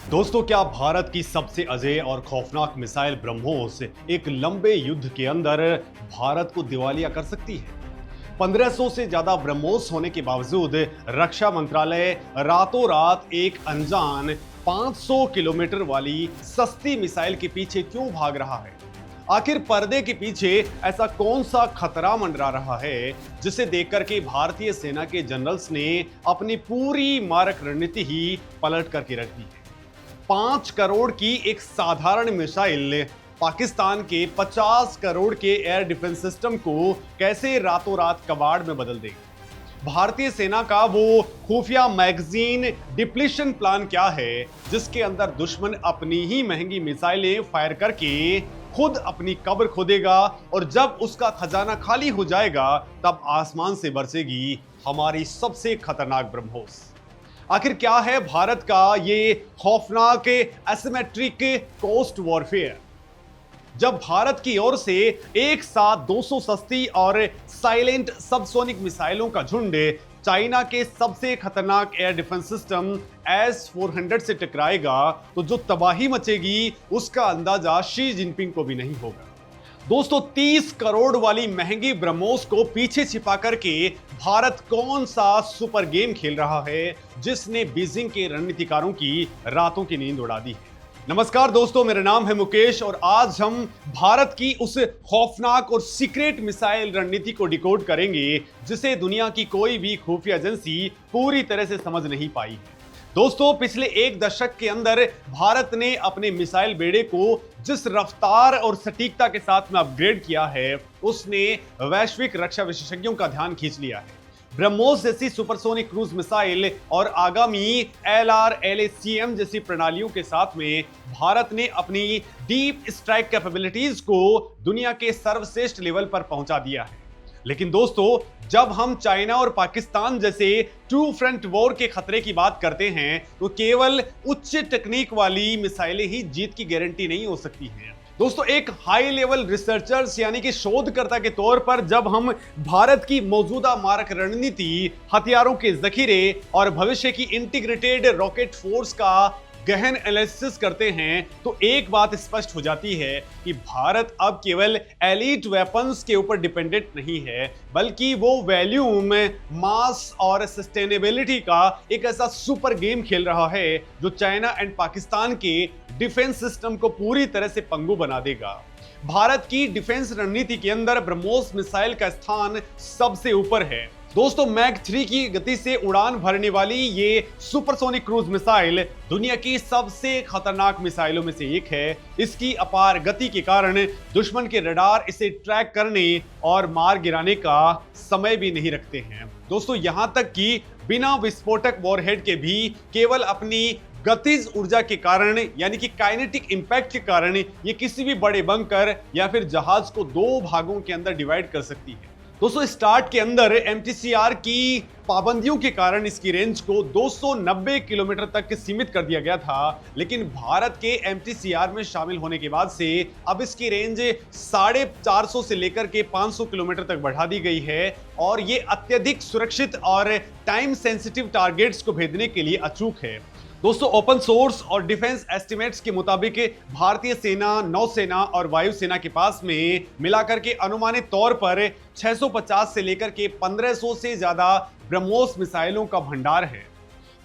दोस्तों, क्या भारत की सबसे अजेय और खौफनाक मिसाइल ब्रह्मोस एक लंबे युद्ध के अंदर भारत को दिवालिया कर सकती है? 1500 से ज्यादा ब्रह्मोस होने के बावजूद रक्षा मंत्रालय रातों रात एक अनजान 500 किलोमीटर वाली सस्ती मिसाइल के पीछे क्यों भाग रहा है? आखिर पर्दे के पीछे ऐसा कौन सा खतरा मंडरा रहा है जिसे देखकर के भारतीय सेना के जनरल्स ने अपनी पूरी मारक रणनीति ही पलट करके रख दी है? 5 करोड़ की एक साधारण मिसाइल पाकिस्तान के 50 करोड़ के एयर डिफेंस सिस्टम को कैसे रातों रात कबाड़ में बदल देगी? भारतीय सेना का वो खुफिया मैगजीन डिप्लीशन प्लान क्या है जिसके अंदर दुश्मन अपनी ही महंगी मिसाइलें फायर करके खुद अपनी कब्र खोदेगा और जब उसका खजाना खाली हो जाएगा तब आसमान से बरसेगी हमारी सबसे खतरनाक ब्रह्मोस? आखिर क्या है भारत का ये खौफनाक एसिमेट्रिक कोस्ट वॉरफेयर? जब भारत की ओर से एक साथ 200 सस्ती और साइलेंट सबसोनिक मिसाइलों का झुंड चाइना के सबसे खतरनाक एयर डिफेंस सिस्टम S-400 से टकराएगा तो जो तबाही मचेगी उसका अंदाजा शी जिनपिंग को भी नहीं होगा। दोस्तों, 30 करोड़ वाली महंगी ब्रह्मोस को पीछे छिपा करके भारत कौन सा सुपर गेम खेल रहा है जिसने बीजिंग के रणनीतिकारों की रातों की नींद उड़ा दी है? नमस्कार दोस्तों, मेरा नाम है मुकेश और आज हम भारत की उस खौफनाक और सीक्रेट मिसाइल रणनीति को डिकोड करेंगे जिसे दुनिया की कोई भी खुफिया एजेंसी पूरी तरह से समझ नहीं पाई है। दोस्तों, पिछले एक दशक के अंदर भारत ने अपने मिसाइल बेड़े को जिस रफ्तार और सटीकता के साथ में अपग्रेड किया है उसने वैश्विक रक्षा विशेषज्ञों का ध्यान खींच लिया है। ब्रह्मोस जैसी सुपरसोनिक क्रूज मिसाइल और आगामी LRLACM जैसी प्रणालियों के साथ में भारत ने अपनी डीप स्ट्राइक कैपेबिलिटीज को दुनिया के सर्वश्रेष्ठ लेवल पर पहुंचा दिया है। लेकिन दोस्तों, जब हम चाइना और पाकिस्तान जैसे टू फ्रंट वॉर के खतरे की बात करते हैं तो केवल उच्च टेक्निक वाली मिसाइलें ही जीत की गारंटी नहीं हो सकती हैं। दोस्तों, एक हाई लेवल रिसर्चर्स यानी कि शोधकर्ता के तौर पर जब हम भारत की मौजूदा मारक रणनीति, हथियारों के जखीरे और भविष्य की इंटीग्रेटेड रॉकेट फोर्स का गहन एनालिसिस करते हैं तो एक बात स्पष्ट हो जाती है कि भारत अब केवल एलीट वेपन्स के ऊपर डिपेंडेंट नहीं है बल्कि वो वैल्यूम, मास और सस्टेनेबिलिटी का एक ऐसा सुपर गेम खेल रहा है जो चाइना एंड पाकिस्तान के डिफेंस सिस्टम को पूरी तरह से पंगु बना देगा। भारत की डिफेंस रणनीति के अंदर ब्रह्मोस मिसाइल का स्थान सबसे ऊपर है। दोस्तों, मैक 3 की गति से उड़ान भरने वाली ये सुपरसोनिक क्रूज मिसाइल दुनिया की सबसे खतरनाक मिसाइलों में से एक है। इसकी अपार गति के कारण दुश्मन के रडार इसे ट्रैक करने और मार गिराने का समय भी नहीं रखते हैं। दोस्तों, यहां तक कि बिना विस्फोटक वॉरहेड के भी केवल अपनी गतिज ऊर्जा के कारण यानी कि काइनेटिक इंपैक्ट के कारण ये किसी भी बड़े बंकर या फिर जहाज को 2 भागों के अंदर डिवाइड कर सकती है। दोस्तों, स्टार्ट के अंदर MTCR की पाबंदियों के कारण इसकी रेंज को 290 किलोमीटर तक सीमित कर दिया गया था, लेकिन भारत के MTCR में शामिल होने के बाद से अब इसकी रेंज 450 से लेकर के 500 किलोमीटर तक बढ़ा दी गई है और ये अत्यधिक सुरक्षित और टाइम सेंसिटिव टारगेट्स को भेदने के लिए अचूक है। दोस्तों, ओपन सोर्स और डिफेंस एस्टिमेट्स के मुताबिक भारतीय सेना, नौसेना और वायुसेना के पास में मिलाकर के अनुमानित तौर पर 650 से लेकर के 1500 से ज्यादा ब्रह्मोस मिसाइलों का भंडार है।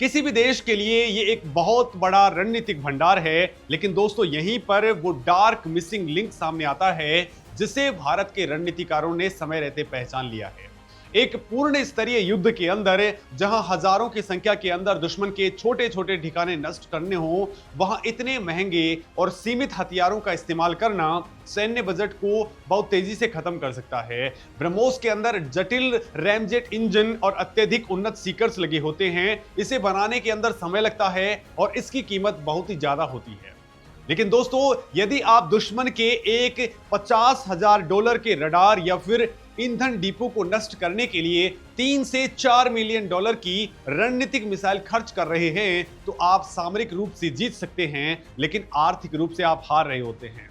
किसी भी देश के लिए ये एक बहुत बड़ा रणनीतिक भंडार है, लेकिन दोस्तों यहीं पर वो डार्क मिसिंग लिंक सामने आता है जिसे भारत के रणनीतिकारों ने समय रहते पहचान लिया है। एक पूर्ण स्तरीय युद्ध के अंदर जहां हजारों की संख्या के अंदर दुश्मन के छोटे छोटे ठिकाने नष्ट करने हो, वहां इतने महंगे और सीमित हथियारों का इस्तेमाल करना सैन्य बजट को बहुत तेजी से खत्म कर सकता है। ब्रह्मोस के अंदर जटिल रैमजेट इंजन और अत्यधिक उन्नत सीकर्स लगे होते हैं। इसे बनाने के अंदर समय लगता है और इसकी कीमत बहुत ही ज्यादा होती है। लेकिन दोस्तों, यदि आप दुश्मन के एक $50,000 के रडार या फिर ईंधन डिपो को नष्ट करने के लिए 3 से 4 मिलियन डॉलर की रणनीतिक मिसाइल खर्च कर रहे हैं तो आप सामरिक रूप से जीत सकते हैं, लेकिन आर्थिक रूप से आप हार रहे होते हैं।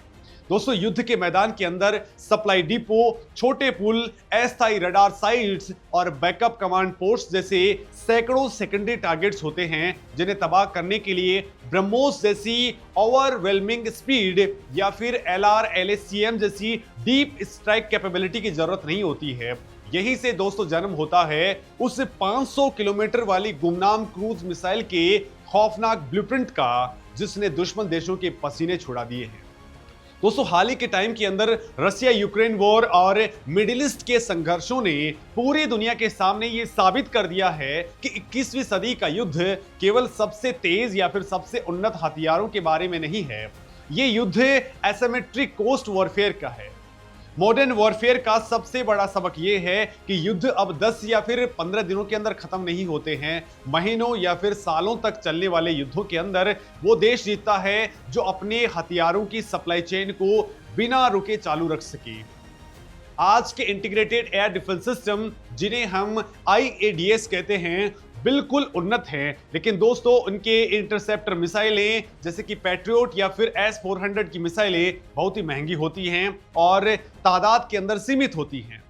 दोस्तों युद्ध के मैदान के अंदर सप्लाई डिपो, छोटे पुल, अस्थायी रडार साइट्स और बैकअप कमांड पोस्ट जैसे सैकड़ों सेकेंडरी टारगेट्स होते हैं जिन्हें तबाह करने के लिए ब्रह्मोस जैसी ओवरवेलमिंग स्पीड या फिर LRLSCM जैसी डीप स्ट्राइक कैपेबिलिटी की जरूरत नहीं होती है। यही से दोस्तों जन्म होता है उस 500 किलोमीटर वाली गुमनाम क्रूज मिसाइल के खौफनाक ब्लूप्रिंट का, जिसने दुश्मन देशों के पसीने छुड़ा दिए हैं। दोस्तों हाल ही के टाइम के अंदर रसिया यूक्रेन वॉर और मिडिल ईस्ट के संघर्षों ने पूरी दुनिया के सामने ये साबित कर दिया है कि 21वीं सदी का युद्ध केवल सबसे तेज या फिर सबसे उन्नत हथियारों के बारे में नहीं है। ये युद्ध एसिमेट्रिक कोस्ट वॉरफेयर का है। मॉडर्न वॉरफेयर का सबसे बड़ा सबक यह है कि युद्ध अब 10 या फिर 15 दिनों के अंदर खत्म नहीं होते हैं। महीनों या फिर सालों तक चलने वाले युद्धों के अंदर वो देश जीतता है जो अपने हथियारों की सप्लाई चेन को बिना रुके चालू रख सके। आज के इंटीग्रेटेड एयर डिफेंस सिस्टम, जिन्हें हम IADS कहते हैं, बिल्कुल उन्नत हैं, लेकिन दोस्तों उनके इंटरसेप्टर मिसाइलें जैसे कि पैट्रियोट या फिर S-400 की मिसाइलें बहुत ही महंगी होती हैं और तादाद के अंदर सीमित होती हैं।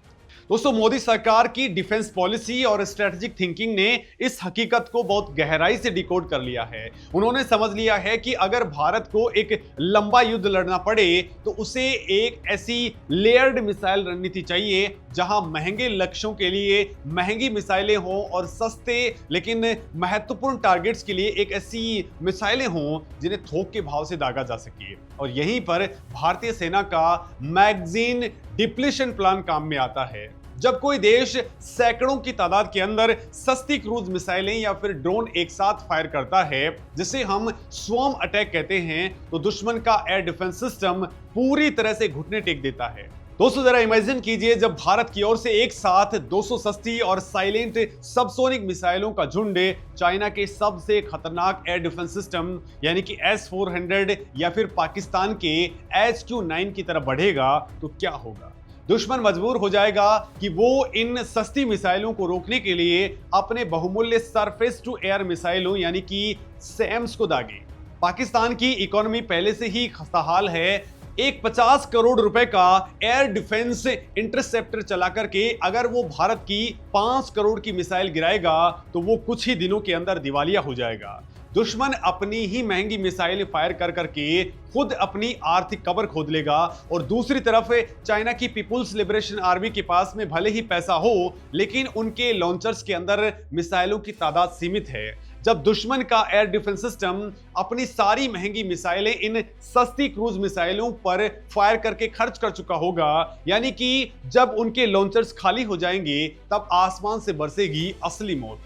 दोस्तों मोदी सरकार की डिफेंस पॉलिसी और स्ट्रेटेजिक थिंकिंग ने इस हकीकत को बहुत गहराई से डिकोड कर लिया है। उन्होंने समझ लिया है कि अगर भारत को एक लंबा युद्ध लड़ना पड़े तो उसे एक ऐसी लेयर्ड मिसाइल रणनीति चाहिए जहां महंगे लक्ष्यों के लिए महंगी मिसाइलें हों और सस्ते लेकिन महत्वपूर्ण टारगेट्स के लिए एक ऐसी मिसाइलें हों जिन्हें थोक के भाव से दागा जा सके। और यहीं पर भारतीय सेना का मैगजीन डिप्लीशन प्लान काम में आता है। जब कोई देश सैकड़ों की तादाद के अंदर सस्ती क्रूज मिसाइलें या फिर ड्रोन एक साथ फायर करता है, जिसे हम स्वॉर्म अटैक कहते हैं, तो दुश्मन का एयर डिफेंस सिस्टम पूरी तरह से घुटने टेक देता है। दोस्तों जरा इमेजिन कीजिए जब भारत की ओर से एक साथ 200 सस्ती और साइलेंट सबसोनिक मिसाइलों का झुंड चाइना के सबसे खतरनाक एयर डिफेंस सिस्टम यानी कि S-400 या फिर पाकिस्तान के HQ-9 की तरफ बढ़ेगा तो क्या होगा। दुश्मन मजबूर हो जाएगा कि वो इन सस्ती मिसाइलों को रोकने के लिए अपने बहुमूल्य सरफेस टू एयर मिसाइलों यानी कि SAMs को दागे। पाकिस्तान की इकोनॉमी पहले से ही खस्ताहाल है। एक 50 करोड़ रुपए का एयर डिफेंस इंटरसेप्टर चला करके अगर वो भारत की 5 करोड़ की मिसाइल गिराएगा तो वो कुछ ही दिनों के अंदर दिवालिया हो जाएगा। दुश्मन अपनी ही महंगी मिसाइल फायर कर करके खुद अपनी आर्थिक कब्र खोद लेगा और दूसरी तरफ चाइना की पीपुल्स लिबरेशन आर्मी के पास में भले ही पैसा हो लेकिन उनके लॉन्चर्स के अंदर मिसाइलों की तादाद सीमित है। जब दुश्मन का एयर डिफेंस सिस्टम अपनी सारी महंगी मिसाइलें इन सस्ती क्रूज मिसाइलों पर फायर करके खर्च कर चुका होगा, यानी कि जब उनके लॉन्चर्स खाली हो जाएंगे तब आसमान से बरसेगी असली मौत।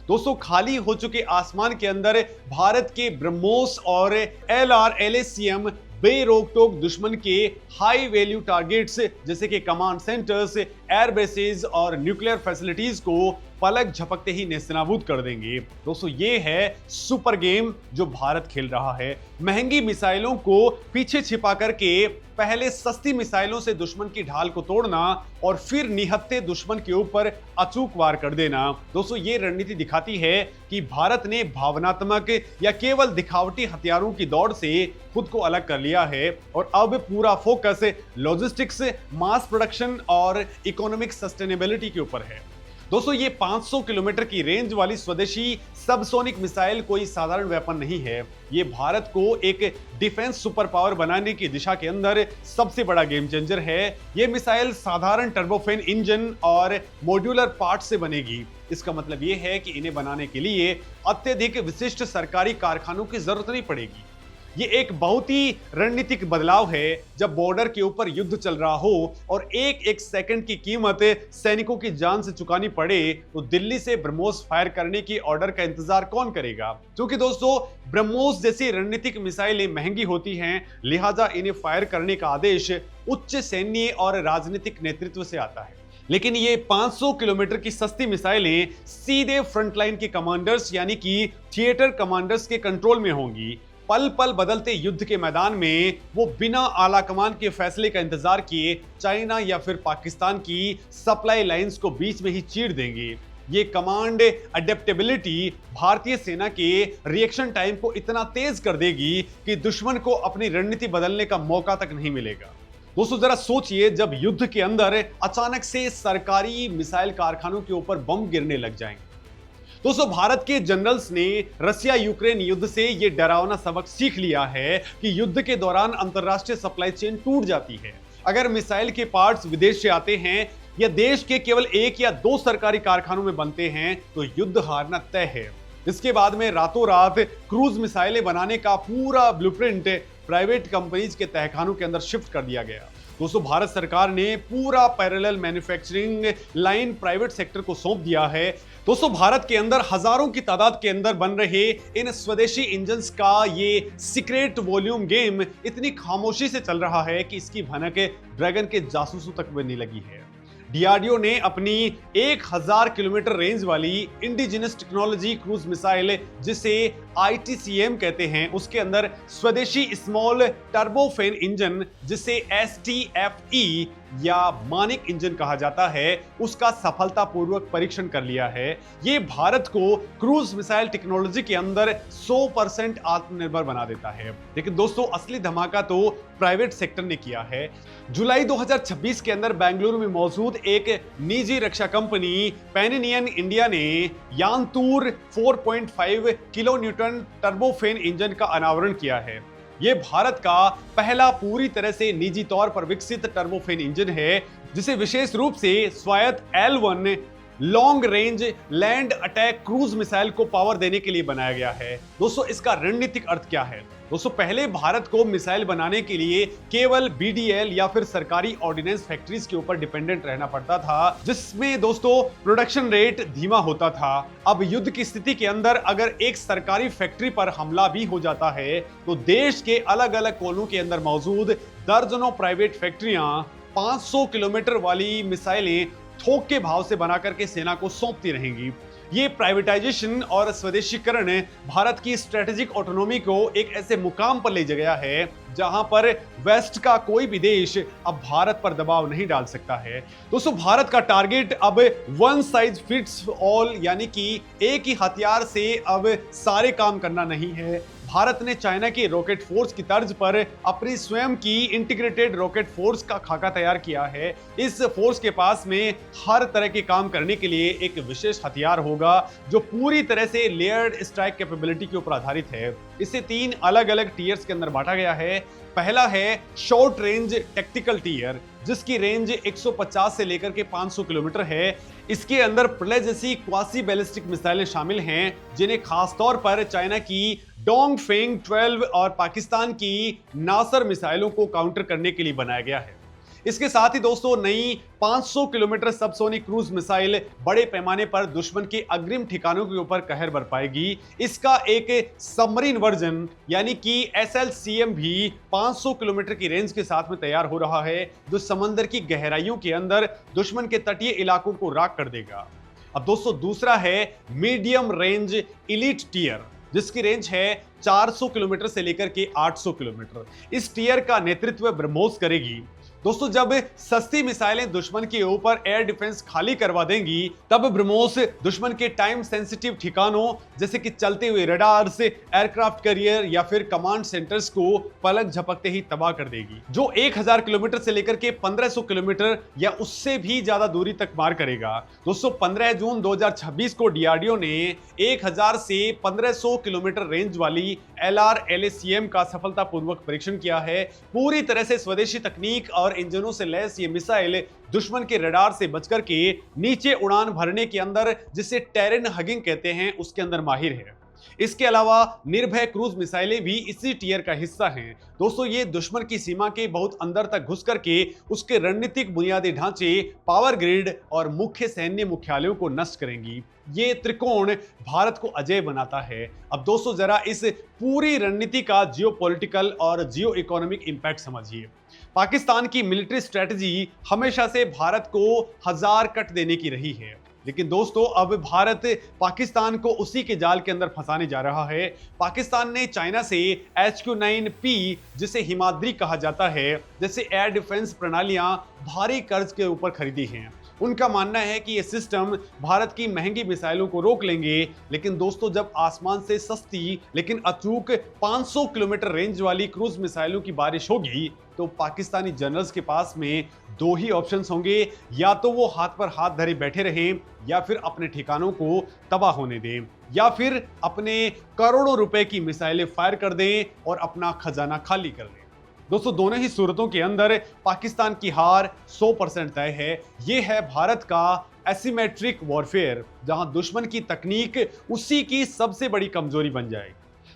दोस्तों खाली हो चुके आसमान के अंदर भारत के ब्रह्मोस और LRLSCM बेरोक टोक दुश्मन के हाई वैल्यू टारगेट्स जैसे कि कमांड सेंटर्स, एयर बेसेस और न्यूक्लियर फैसिलिटीज को पलक झपकते ही नेस्तनाबूद कर देंगे। दोस्तों ये है सुपर गेम जो भारत खेल रहा है। महंगी मिसाइलों को पीछे छिपा करके पहले सस्ती मिसाइलों से दुश्मन की ढाल को तोड़ना और फिर निहत्थे दुश्मन के ऊपर अचूक वार कर देना। दोस्तों ये रणनीति दिखाती है कि भारत ने भावनात्मक या केवल दिखावटी हथियारों की दौड़ से खुद को अलग कर लिया है और अब पूरा फोकस लॉजिस्टिक्स, मास प्रोडक्शन और इकोनॉमिक सस्टेनेबिलिटी के ऊपर है। दोस्तों ये 500 किलोमीटर की रेंज वाली स्वदेशी सबसोनिक मिसाइल कोई साधारण वेपन नहीं है। ये भारत को एक डिफेंस सुपर पावर बनाने की दिशा के अंदर सबसे बड़ा गेम चेंजर है। ये मिसाइल साधारण टर्बोफेन इंजन और मॉड्यूलर पार्ट से बनेगी। इसका मतलब ये है कि इन्हें बनाने के लिए अत्यधिक विशिष्ट सरकारी कारखानों की जरूरत नहीं पड़ेगी। ये एक बहुत ही रणनीतिक बदलाव है। जब बॉर्डर के ऊपर युद्ध चल रहा हो और एक एक सेकंड की कीमत सैनिकों की जान से चुकानी पड़े तो दिल्ली से ब्रह्मोस फायर करने की ऑर्डर का इंतजार कौन करेगा। क्योंकि दोस्तों ब्रह्मोस जैसी रणनीतिक मिसाइलें महंगी होती हैं, लिहाजा इन्हें फायर करने का आदेश उच्च सैन्य और राजनीतिक नेतृत्व से आता है। लेकिन ये 500 किलोमीटर की सस्ती मिसाइलें सीधे फ्रंटलाइन के कमांडर्स यानी कि थिएटर कमांडर्स के कंट्रोल में होंगी। पल पल बदलते युद्ध के मैदान में वो बिना आला कमान के फैसले का इंतजार किए चाइना या फिर पाकिस्तान की सप्लाई लाइंस को बीच में ही चीर देंगे। ये कमांड अडेप्टेबिलिटी भारतीय सेना के रिएक्शन टाइम को इतना तेज कर देगी कि दुश्मन को अपनी रणनीति बदलने का मौका तक नहीं मिलेगा। दोस्तों जरा सोचिए, जब युद्ध के अंदर अचानक से सरकारी मिसाइल कारखानों के ऊपर बम गिरने लग जाएंगे। दोस्तों भारत के जनरल्स ने रसिया यूक्रेन युद्ध से यह डरावना सबक सीख लिया है कि युद्ध के दौरान अंतरराष्ट्रीय सप्लाई चेन टूट जाती है। अगर मिसाइल के पार्ट्स विदेश से आते हैं या देश के केवल 1 या 2 सरकारी कारखानों में बनते हैं तो युद्ध हारना तय है। इसके बाद में रातों रात क्रूज मिसाइलें बनाने का पूरा ब्लूप्रिंट प्राइवेट कंपनीज के तहखानों के अंदर शिफ्ट कर दिया गया। दोस्तों भारत सरकार ने पूरा parallel manufacturing line private sector को सौंप दिया है। दोस्तों भारत के अंदर हजारों की तादाद के अंदर बन रहे इन स्वदेशी इंजन्स का ये सीक्रेट वॉल्यूम गेम इतनी खामोशी से चल रहा है कि इसकी भनक ड्रैगन के जासूसों तक बनने लगी है। डीआरडीओ ने अपनी 1000 किलोमीटर रेंज वाली इंडिजिनस टेक्नोलॉजी क्रूज मिसाइल जिसे ITCM कहते हैं, उसके अंदर स्वदेशी स्मॉल टर्बोफेन इंजन जिसे STFE या मानिक इंजन कहा जाता है, उसका सफलतापूर्वक परीक्षण कर लिया है। ये भारत को क्रूज मिसाइल टेक्नोलॉजी के अंदर 100% आत्मनिर्भर बना देता है। लेकिन दोस्तों असली धमाका तो प्राइवेट सेक्टर ने किया है। जुलाई 2026 के अंदर बेंगलुरु में मौजूद एक निजी रक्षा कंपनी पैनिनियन इंडिया ने यांतूर 4.5 किलो न्यूटन टर्बोफेन इंजन का अनावरण किया है। यह भारत का पहला पूरी तरह से निजी तौर पर विकसित टर्बोफेन इंजन है, जिसे विशेष रूप से स्वायत्त L1 long range land attack cruise missile को पावर देने के लिए बनाया गया है। दोस्तों इसका रणनीतिक अर्थ क्या है? दोस्तों पहले भारत को मिसाइल बनाने के लिए केवल BDL या फिर सरकारी ऑर्डिनेंस फैक्ट्रीज के ऊपर डिपेंडेंट रहना पड़ता था, जिसमें दोस्तों प्रोडक्शन रेट धीमा होता था। अब युद्ध की स्थिति के अंदर अगर एक सरकारी फैक्ट्री पर हमला भी हो जाता है तो देश के अलग अलग कोनों के अंदर मौजूद दर्जनों प्राइवेट फैक्ट्रियां 500 किलोमीटर वाली मिसाइलें थोक के भाव से बना करके सेना को सौंपती रहेंगी। ये प्राइवेटाइजेशन और स्वदेशीकरण भारत की स्ट्रेटेजिक ऑटोनॉमी को एक ऐसे मुकाम पर ले गया है जहां पर वेस्ट का कोई भी देश अब भारत पर दबाव नहीं डाल सकता है। दोस्तों भारत का टारगेट अब वन साइज फिट्स ऑल यानी कि एक ही हथियार से अब सारे काम करना नहीं है। भारत ने चाइना की रॉकेट फोर्स की तर्ज पर अपनी स्वयं की इंटीग्रेटेड रॉकेट फोर्स का खाका तैयार किया है। इस फोर्स के पास में हर तरह के काम करने के लिए एक विशेष हथियार होगा जो पूरी तरह से लेयर्ड स्ट्राइक कैपेबिलिटी के ऊपर आधारित है। इसे 3 अलग अलग टीयर्स के अंदर बांटा गया है। पहला है शॉर्ट रेंज टैक्टिकल टीयर, जिसकी रेंज 150 से लेकर के 500 किलोमीटर है। इसके अंदर प्रलय जैसी क्वासी बैलिस्टिक मिसाइलें शामिल हैं, जिन्हें खासतौर पर चाइना की डोंगफेंग 12 और पाकिस्तान की नासर मिसाइलों को काउंटर करने के लिए बनाया गया है। इसके साथ ही दोस्तों नई 500 किलोमीटर सबसोनिक क्रूज मिसाइल बड़े पैमाने पर दुश्मन के अग्रिम ठिकानों के ऊपर कहर बरपाएगी। इसका एक सबमरीन वर्जन यानी कि SLCM भी 500 किलोमीटर की रेंज के साथ में तैयार हो रहा है, जो समंदर की गहराइयों के अंदर दुश्मन के तटीय इलाकों को राख कर देगा। अब दोस्तों दूसरा है मीडियम रेंज इलीट टीयर, जिसकी रेंज है 400 किलोमीटर से लेकर के 800 किलोमीटर। इस टीयर का नेतृत्व ब्रह्मोस करेगी। दोस्तों जब सस्ती मिसाइलें दुश्मन के ऊपर एयर डिफेंस खाली करवा देंगी, तब ब्रह्मोस दुश्मन के टाइम सेंसिटिव ठिकानों जैसे कि चलते हुए रडार्स, एयरक्राफ्ट कैरियर या फिर कमांड सेंटर्स को पलक झपकते ही तबाह कर देगी, जो 1000 किलोमीटर से लेकर के 1500 किलोमीटर या उससे भी ज्यादा दूरी तक मार करेगा। दोस्तों 15 जून 2026 को डीआरडीओ ने 1000 से 1500 किलोमीटर रेंज वाली LRLACM का सफलतापूर्वक परीक्षण किया है। पूरी तरह से स्वदेशी तकनीक और इंजनों से लैस ये मिसाइल दुश्मन के रडार से बचकर के नीचे उड़ान भरने के अंदर, जिसे टेरेन हगिंग कहते हैं, उसके अंदर माहिर है। इसके अलावा निर्भय क्रूज मिसाइलें भी इसी टीयर का हिस्सा हैं। दोस्तों ये दुश्मन की सीमा के बहुत अंदर तक घुस करके उसके रणनीतिक बुनियादी ढांचे, पावर ग्रिड और मुख्य सैन्य मुख्यालयों को नष्ट करेंगी। ये त्रिकोण भारत को अजेय बनाता है। अब दोस्तों जरा इस पूरी रणनीति का जियोपॉलिटिकल और जियो इकोनॉमिक इंपैक्ट समझिए। पाकिस्तान की मिलिट्री स्ट्रेटजी हमेशा से भारत को 1000 कट देने की रही है, लेकिन दोस्तों अब भारत पाकिस्तान को उसी के जाल के अंदर फंसाने जा रहा है। पाकिस्तान ने चाइना से HQ-9P, जिसे हिमाद्री कहा जाता है, जैसे एयर डिफेंस प्रणालियां भारी कर्ज के ऊपर खरीदी हैं। उनका मानना है कि ये सिस्टम भारत की महंगी मिसाइलों को रोक लेंगे, लेकिन दोस्तों जब आसमान से सस्ती लेकिन अचूक 500 किलोमीटर रेंज वाली क्रूज मिसाइलों की बारिश होगी तो पाकिस्तानी जनरल्स के पास में दो ही ऑप्शंस होंगे, या तो वो हाथ पर हाथ धरे बैठे रहें या फिर अपने ठिकानों को तबाह होने दें, या फिर अपने करोड़ों रुपए की मिसाइलें फायर कर दें और अपना खजाना खाली कर लें। दोस्तों दोनों ही सूरतों के अंदर पाकिस्तान की हार 100% तय है। ये है भारत का एसिमेट्रिक वॉरफेयर, जहां दुश्मन की तकनीक उसी की सबसे बड़ी कमजोरी बन जाएगी।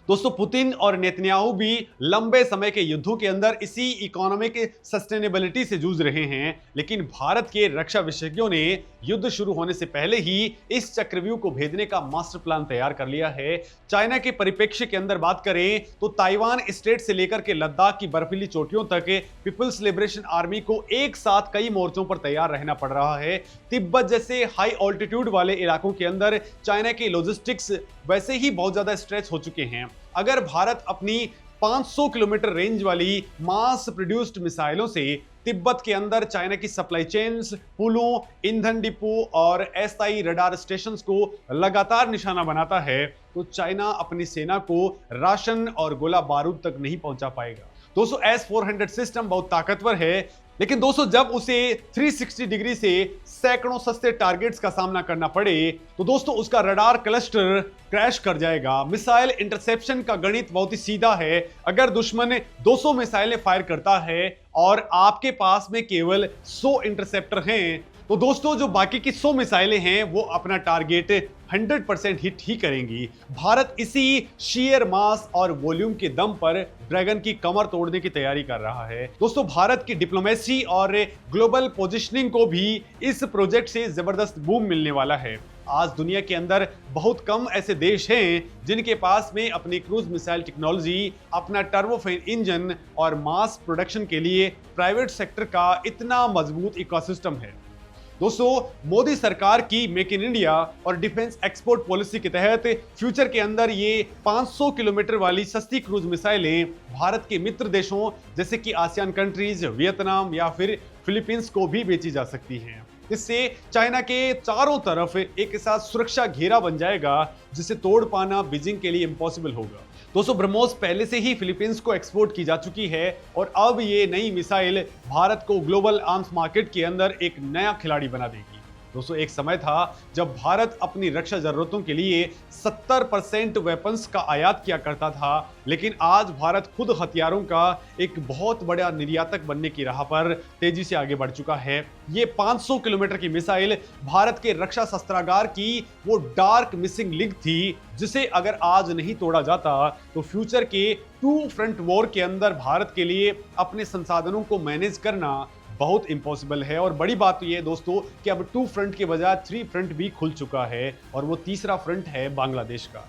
दोस्तों पुतिन और नेतन्याहू भी लंबे समय के युद्धों के अंदर इसी इकोनॉमिक सस्टेनेबिलिटी से जूझ रहे हैं, लेकिन भारत के रक्षा विशेषज्ञों ने युद्ध शुरू होने से पहले ही इस चक्रव्यूह को भेजने का मास्टर प्लान तैयार कर लिया है। चाइना के परिप्रेक्ष्य के अंदर बात करें तो ताइवान स्टेट से लेकर के लद्दाख की बर्फीली चोटियों तक पीपल्स लिबरेशन आर्मी को एक साथ कई मोर्चों पर तैयार रहना पड़ रहा है। तिब्बत जैसे हाई ऑल्टीट्यूड वाले इलाकों के अंदर चाइना के लॉजिस्टिक्स वैसे ही बहुत ज्यादा स्ट्रेच हो चुके हैं। अगर भारत अपनी 500 किलोमीटर रेंज वाली मास प्रोड्यूस्ड मिसाइलों से तिब्बत के अंदर चाइना की सप्लाई चेन्स, पुलों, ईंधन डिपो और अस्थायी रडार स्टेशंस को लगातार निशाना बनाता है तो चाइना अपनी सेना को राशन और गोला बारूद तक नहीं पहुंचा पाएगा। दोस्तों S-400 सिस्टम बहुत ताकतवर है, लेकिन दोस्तों जब उसे 360 डिग्री से सैकड़ों सस्ते टारगेट्स का सामना करना पड़े तो दोस्तों उसका रडार क्लस्टर क्रैश कर जाएगा। मिसाइल इंटरसेप्शन का गणित बहुत ही सीधा है। अगर दुश्मन 200 मिसाइलें फायर करता है और आपके पास में केवल 100 इंटरसेप्टर हैं तो दोस्तों जो बाकी की 100 मिसाइलें हैं वो अपना टारगेट 100% हिट ही करेंगी। भारत इसी शेयर मास और वॉल्यूम के दम पर ड्रैगन की कमर तोड़ने की तैयारी कर रहा है। दोस्तों भारत की डिप्लोमेसी और ग्लोबल पोजीशनिंग को भी इस प्रोजेक्ट से जबरदस्त बूम मिलने वाला है। आज दुनिया के अंदर बहुत कम ऐसे देश हैं जिनके पास में अपनी क्रूज मिसाइल टेक्नोलॉजी, अपना टर्बोफैन इंजन और मास प्रोडक्शन के लिए प्राइवेट सेक्टर का इतना मजबूत इकोसिस्टम है। दोस्तों मोदी सरकार की मेक इन इंडिया और डिफेंस एक्सपोर्ट पॉलिसी के तहत फ्यूचर के अंदर ये 500 किलोमीटर वाली सस्ती क्रूज मिसाइलें भारत के मित्र देशों जैसे कि आसियान कंट्रीज, वियतनाम या फिर फिलीपींस को भी बेची जा सकती हैं। इससे चाइना के चारों तरफ एक साथ सुरक्षा घेरा बन जाएगा जिसे तोड़ पाना बीजिंग के लिए इम्पॉसिबल होगा। दोस्तों ब्रह्मोस पहले से ही फिलीपींस को एक्सपोर्ट की जा चुकी है और अब ये नई मिसाइल भारत को ग्लोबल आर्म्स मार्केट के अंदर एक नया खिलाड़ी बना देगी। दोस्तों एक समय था जब भारत अपनी रक्षा जरूरतों के लिए 70% वेपन्स का आयात किया करता था, लेकिन आज भारत खुद हथियारों का एक बहुत बड़ा निर्यातक बनने की राह पर तेजी से आगे बढ़ चुका है। ये 500 किलोमीटर की मिसाइल भारत के रक्षा शस्त्रागार की वो डार्क मिसिंग लिंक थी जिसे अगर आज नहीं तोड़ा जाता तो फ्यूचर के 2 फ्रंट वॉर के अंदर भारत के लिए अपने संसाधनों को मैनेज करना बहुत इंपॉसिबल है। और बड़ी बात तो ये है दोस्तों कि अब 2 फ्रंट के बजाय 3 फ्रंट भी खुल चुका है और वो तीसरा फ्रंट है बांग्लादेश का।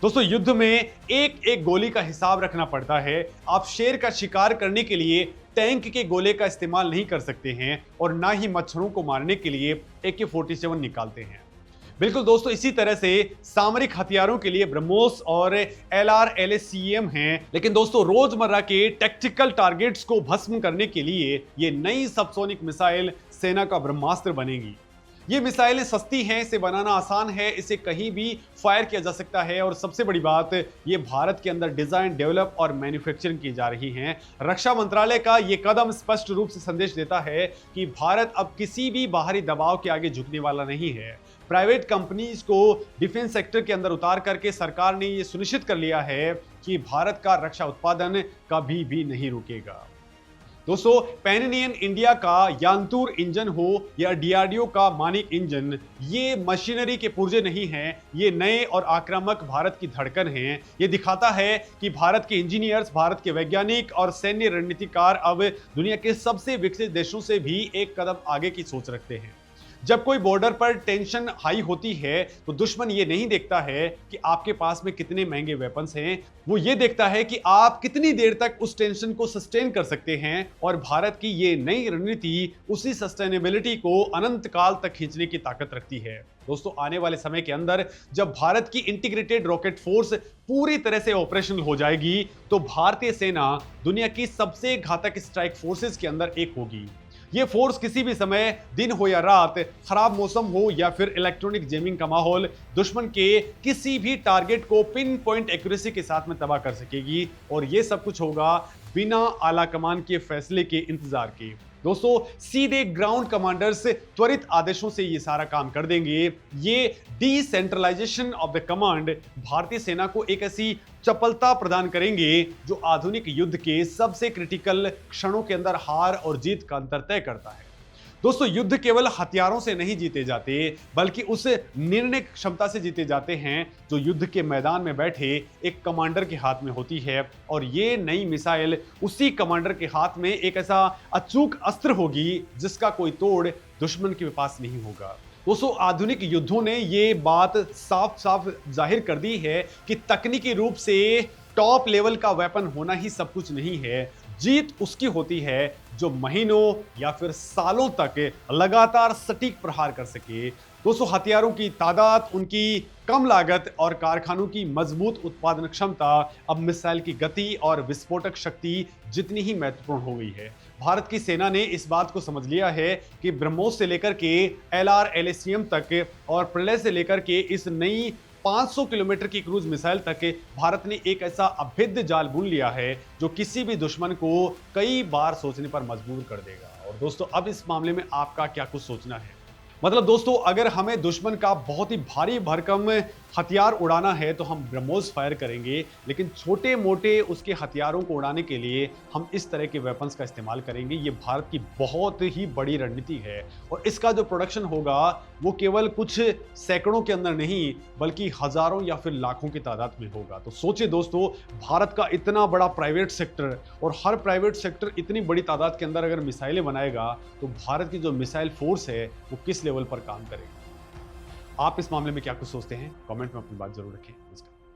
दोस्तों युद्ध में एक एक गोली का हिसाब रखना पड़ता है। आप शेर का शिकार करने के लिए टैंक के गोले का इस्तेमाल नहीं कर सकते हैं और ना ही मच्छरों को मारने के लिए AK-47 निकालते हैं। बिल्कुल दोस्तों इसी तरह से सामरिक हथियारों के लिए ब्रह्मोस और LRLSCM हैं, लेकिन दोस्तों रोजमर्रा के टैक्टिकल टारगेट्स को भस्म करने के लिए ये नई सबसोनिक मिसाइल सेना का ब्रह्मास्त्र बनेगी। ये मिसाइलें सस्ती हैं, इसे बनाना आसान है, इसे कहीं भी फायर किया जा सकता है और सबसे बड़ी बात ये भारत के अंदर डिजाइन, डेवलप और मैन्युफैक्चरिंग की जा रही हैं। रक्षा मंत्रालय का ये कदम स्पष्ट रूप से संदेश देता है कि भारत अब किसी भी बाहरी दबाव के आगे झुकने वाला नहीं है। प्राइवेट कंपनीज को डिफेंस सेक्टर के अंदर उतार करके सरकार ने ये सुनिश्चित कर लिया है कि भारत का रक्षा उत्पादन कभी भी नहीं रुकेगा। दोस्तों पैन इंडिया का यांतूर इंजन हो या DRDO का मानिक इंजन, ये मशीनरी के पुर्जे नहीं हैं, ये नए और आक्रामक भारत की धड़कन हैं। ये दिखाता है कि भारत के इंजीनियर्स, भारत के वैज्ञानिक और सैन्य रणनीतिकार अब दुनिया के सबसे विकसित देशों से भी एक कदम आगे की सोच रखते हैं। जब कोई बॉर्डर पर टेंशन हाई होती है तो दुश्मन ये नहीं देखता है कि आपके पास में कितने महंगे वेपन्स हैं, वो ये देखता है कि आप कितनी देर तक उस टेंशन को सस्टेन कर सकते हैं। और भारत की ये नई रणनीति उसी सस्टेनेबिलिटी को अनंत काल तक खींचने की ताकत रखती है। दोस्तों आने वाले समय के अंदर जब भारत की इंटीग्रेटेड रॉकेट फोर्स पूरी तरह से ऑपरेशनल हो जाएगी तो भारतीय सेना दुनिया की सबसे घातक स्ट्राइक फोर्सेस के अंदर एक होगी। ये फोर्स किसी भी समय, दिन हो या रात, खराब मौसम हो या फिर इलेक्ट्रॉनिक जेमिंग का माहौल, दुश्मन के किसी भी टारगेट को पिन पॉइंट एक्यूरेसी के साथ में तबाह कर सकेगी। और ये सब कुछ होगा बिना आला कमान के फैसले के इंतजार के। दोस्तों, सीधे ग्राउंड कमांडर्स त्वरित आदेशों से ये सारा काम कर देंगे। ये डिसेंट्रलाइजेशन ऑफ द कमांड भारतीय सेना को एक ऐसी चपलता प्रदान करेंगे जो आधुनिक युद्ध के सबसे क्रिटिकल क्षणों के अंदर हार और जीत का अंतर तय करता है। दोस्तों, युद्ध केवल हथियारों से नहीं जीते जाते, बल्कि उस निर्णय क्षमता से जीते जाते हैं जो युद्ध के मैदान में बैठे एक कमांडर के हाथ में होती है। और ये नई मिसाइल उसी कमांडर के हाथ में एक ऐसा अचूक अस्त्र होगी जिसका कोई तोड़ दुश्मन के पास नहीं होगा। दोस्तों, आधुनिक युद्धों ने ये बात साफ साफ जाहिर कर दी है कि तकनीकी रूप से टॉप लेवल का वेपन होना ही सब कुछ नहीं है। जीत उसकी होती है जो महीनों या फिर सालों तक लगातार सटीक प्रहार कर सके। दोस्तों, हथियारों की तादाद, उनकी कम लागत और कारखानों की मजबूत उत्पादन क्षमता अब मिसाइल की गति और विस्फोटक शक्ति जितनी ही महत्वपूर्ण हो गई है। भारत की सेना ने इस बात को समझ लिया है कि ब्रह्मोस से लेकर के LR LACM तक और प्रलय से लेकर के इस नई 500 किलोमीटर की क्रूज मिसाइल तक भारत ने एक ऐसा अभेद्य जाल बुन लिया है जो किसी भी दुश्मन को कई बार सोचने पर मजबूर कर देगा। और दोस्तों, अब इस मामले में आपका क्या कुछ सोचना है? मतलब दोस्तों, अगर हमें दुश्मन का बहुत ही भारी भरकम हथियार उड़ाना है तो हम ब्रह्मोस फायर करेंगे, लेकिन छोटे मोटे उसके हथियारों को उड़ाने के लिए हम इस तरह के वेपन्स का इस्तेमाल करेंगे। ये भारत की बहुत ही बड़ी रणनीति है और इसका जो प्रोडक्शन होगा वो केवल कुछ सैकड़ों के अंदर नहीं, बल्कि हजारों या फिर लाखों की तादाद में होगा। तो सोचिए दोस्तों, भारत का इतना बड़ा प्राइवेट सेक्टर और हर प्राइवेट सेक्टर इतनी बड़ी तादाद के अंदर अगर मिसाइलें बनाएगा तो भारत की जो मिसाइल फोर्स है वो किस लेवल पर काम करेगा। आप इस मामले में क्या कुछ सोचते हैं? कमेंट में अपनी बात जरूर रखें। नमस्कार।